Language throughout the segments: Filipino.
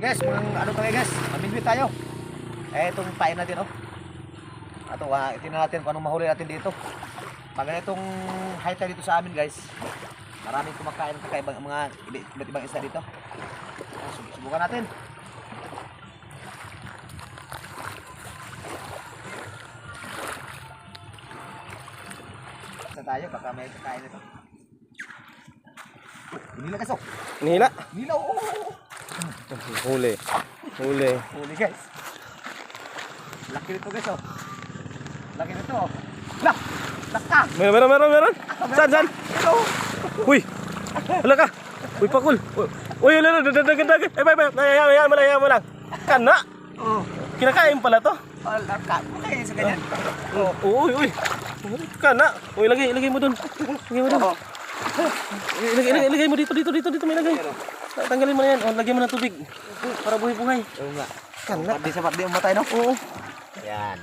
Guys, ano kami guys, mamingwit tayo. Itong tayo natin, oh. Ato, tingnan natin kung anong mahuli natin dito. Pag ganitong high tide dito sa amin guys, maraming kumakain ng kakaibang mga iba't ibang isda dito. Subukan natin. Isa tayo, baka may kakain ito. Hinila kaso. Nihila. Hinila, oo. Huli. Huli. Huli guys. Laki nito guys, oh. Laki nito, oh. Lah! Laka! Meron. Saan? Ito! Uy! Hala ka! Uy, pakul! Uy, hala, dagat! Ay, hayaan mo lang. Kana! Oh. Kinakain pala to. Oh, laka. Makain sa ganyan. Oh. Uy! Kana! Uy, lagay mo dun. Lagay mo dun. Oh. Ilagay mo dito may lagay. Tanggalin mo na yan. Oh, lagyan mo ng tubig. Para buhay-buhay. Oo nga. Kana. Pardi umatay, no? Oo. Yan.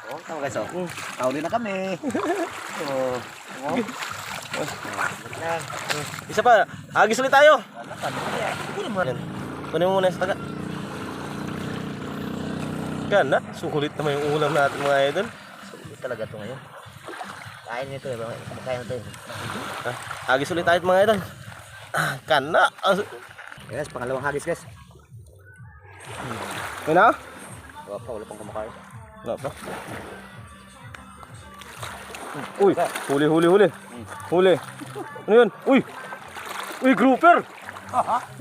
Oh, tama guys, oh. Tauli na kami. Oh. Oh. Yan. Isa pa. Agis ulit tayo. Wala ka. Kunin mo Yan. Kunin mo muna sa taga. Kana. Sukulit naman yung ulam natin mga idol. Sulit talaga ito ngayon. Kain nito, eh. Kumakain nito, eh. Agis ulit tayo mga idol. Kana. Guys, pangalawang hagis, guys. Yun na? Wala pang kumakain. Wala pa. Uy, huli. Huli. Ano yun? Uy, grouper.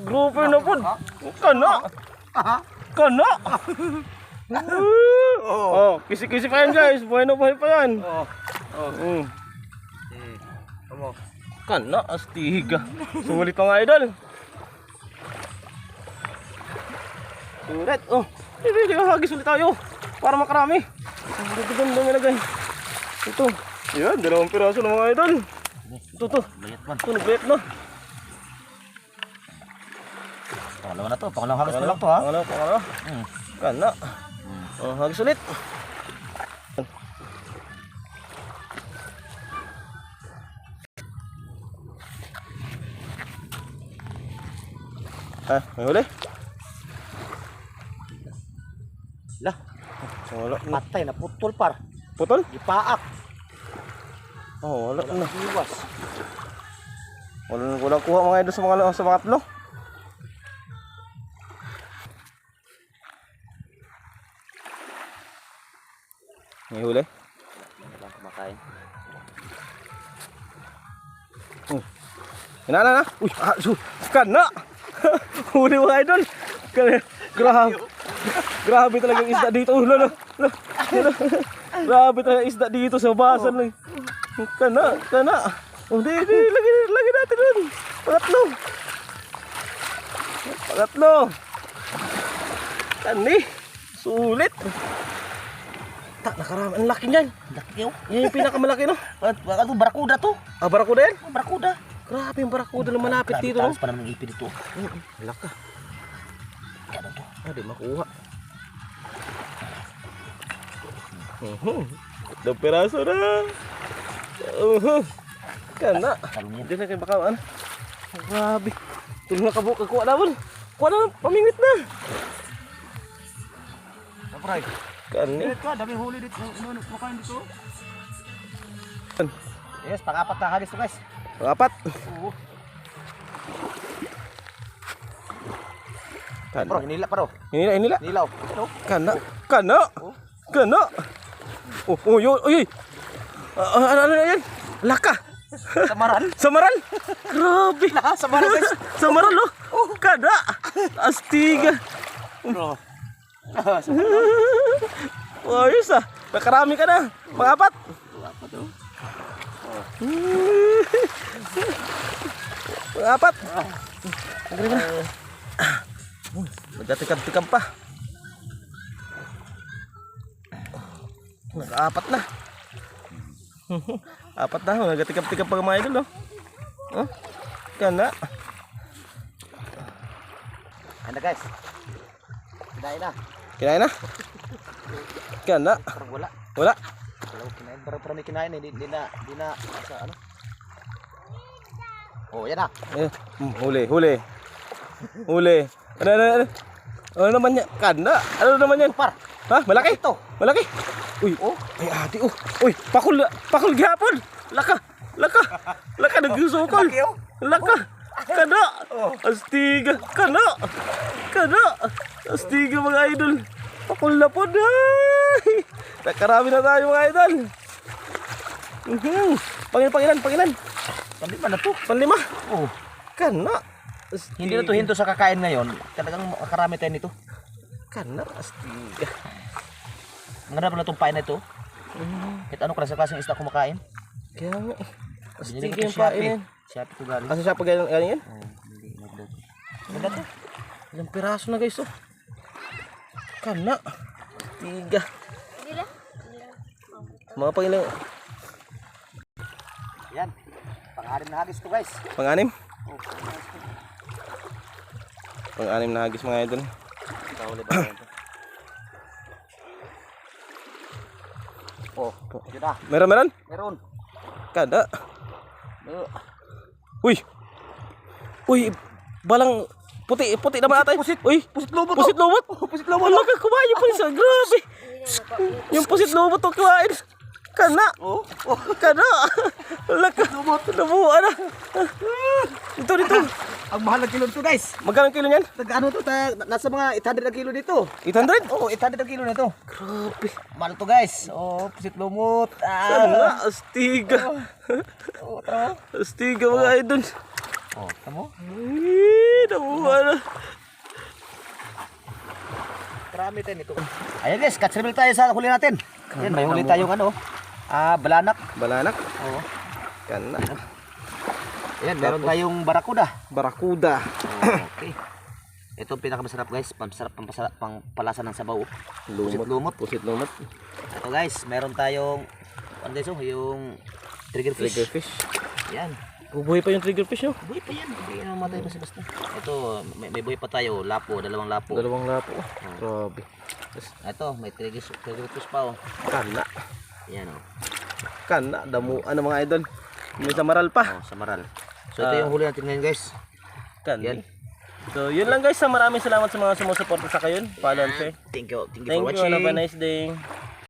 Grouper na po. Kana. Kana. Oh, kisi-kisi pa yan guys. Buhay na buhay pa yan. Kana, astiga. Sulit pa nga idol. Sulit. Oh, hindi hagis ulit tayo. Para makarami. Dito may lagay. Ito. Yan, 2 piraso ng mga idol. Ito. Ito, nagbayat na. Pangalawa na to. Pangalawang hagis pa lang to, ha? Pangalawa. Kana. Oh, hagis ulit. May huli? Lah, Wala na. patay na putol par. Putol? Ipaak. Oh, wala na. Iwas. Walang kuha mga idol sa mga tlo. May huli? Wala kumakain. Hinala na. Uy, kana. Huli mga idol. Grabe talaga isda dito. Lolo. Grabe talaga isda dito sa basan. Kana. Oh, di lagi natin dun. Pangatlo. Kani. Sulit. Nakarami. Ang laki niyan. Laki yun. Yan yung pinakamalaki, no? Baka to, barakuda to. Barakuda yan? Barakuda. Grabe yung barakuda na malapit dito, no? Talas pa naman ng ipi dito. Laka. Ano to? Di makuha. 2 piraso na. Kana. Hindi na kayo baka ano. Grabe. Tulong na kabuk. Kuha na mo. Kuha na. Pamingwit na. Kapray. Kani. Ito, daming huli dito. Kumakain dito. Yes, pang-apat na hagis to guys. Apat. Oo. Kana. Bro, hinila pa ro. Hinila. Nilaw. Ito. Kana. Uy. Ano yan? Laka. Samaran. Grabe. Samaran guys. Samaran lo. Kada. Astiga. Bro. Ayos ah. Nakarami ka na. Pang-apat. Pang-apat. Magaling na. Nagkatikam-tikam pa. Nag-apat na. Apat na. Nagkatikam-tikam pa mga idol. Oh. Kana. Ano guys? Kinain na. Kinain na? Kana. Parang wala. Wala. Wala ko kinain. Parang may kinain. Hindi na sa ano. Oh, yan na. Huli. Ano? Ano naman yan? Kana? Ano naman yan? Par. Ha? Malaki? Ito. Malaki? Uy, Oh. ay ate, oh. Uy, pakul gihapon. Laka. Nagsusukol. Laki, oh. Laka. Kana. Oh. Astiga. Kana. Astiga mga idol. Pakul na po day. Nakarami na tayo mga idol. Pangilan. Panlima na to. Panlima. Oh. Kana. Hindi na to hinto sa kakain ngayon. Talagang makarami tayo nito. Kana. Astiga. Ang ganda pala itong pain na ito. Kahit ano klaseng isda kumakain. Kaya nga. Binili Astiga ko yung to Shopee. pain. Shopee to galing. Asa siya pag ganyan? Oh, hindi nagdag. Ganda to. Ilang piraso na guys, oh. Kana. Tiga. Mga pangilang. Yan. Pang-anim na hagis to guys. Pang-anim? Oh, Pang-anim na hagis mga idol. ito ulit ba ito? Oh, yun na. Meron? Meron. Kada. Uy, balang puti naman ata. Uy, Pusit lobot. pusit lobot. Pusit lobot. Wala ka kumain pa isa. Grabe. Yung pusit lobot to kumain. Kana. Oh. Kana. Wala ka. Nabuha na. Dito. Ang mahal ng kilo nito guys. Magkano kilo niyan? Ano to? Nasa mga 800 na kilo dito. 800? Oo, 800 na kilo nito. Grabe. Mahal to guys. Oh, pusit lumot. Kana. Astiga. Oh, tara. Astiga mga idol. Oh, tamo. Ay, nabuha na. Marami tayo nito. Ayan guys, catch reel tayo sa huli natin. Yan, may huli tayong balanak. Balanak. Oo. Kana. Ayan, meron tayong barakuda. Barakuda. Okay. Ito ang pinakamasarap guys, pampalasa ng sabaw. Lumot. Pusit lumot. Ito guys, meron tayong yung triggerfish. Yan. Bubuhay pa yung triggerfish nyo. Buhay pa yan, hindi yan mamatay basta-basta. Ito, may buhay pa tayo, dalawang lapo. Dalawang lapo. Grabe. Ito, may triggerfish pa oh. Kana. Yan oh. Kana. Damuan ng mga idol. May samaral pa. Oh, sa maral. So ito yung huli natin ngayon guys. Kana. Yan. So yun lang guys. Maraming salamat sa mga sumusuporta sa kayon. Follow and share. Thank you for Thank you. watching. Have a nice day.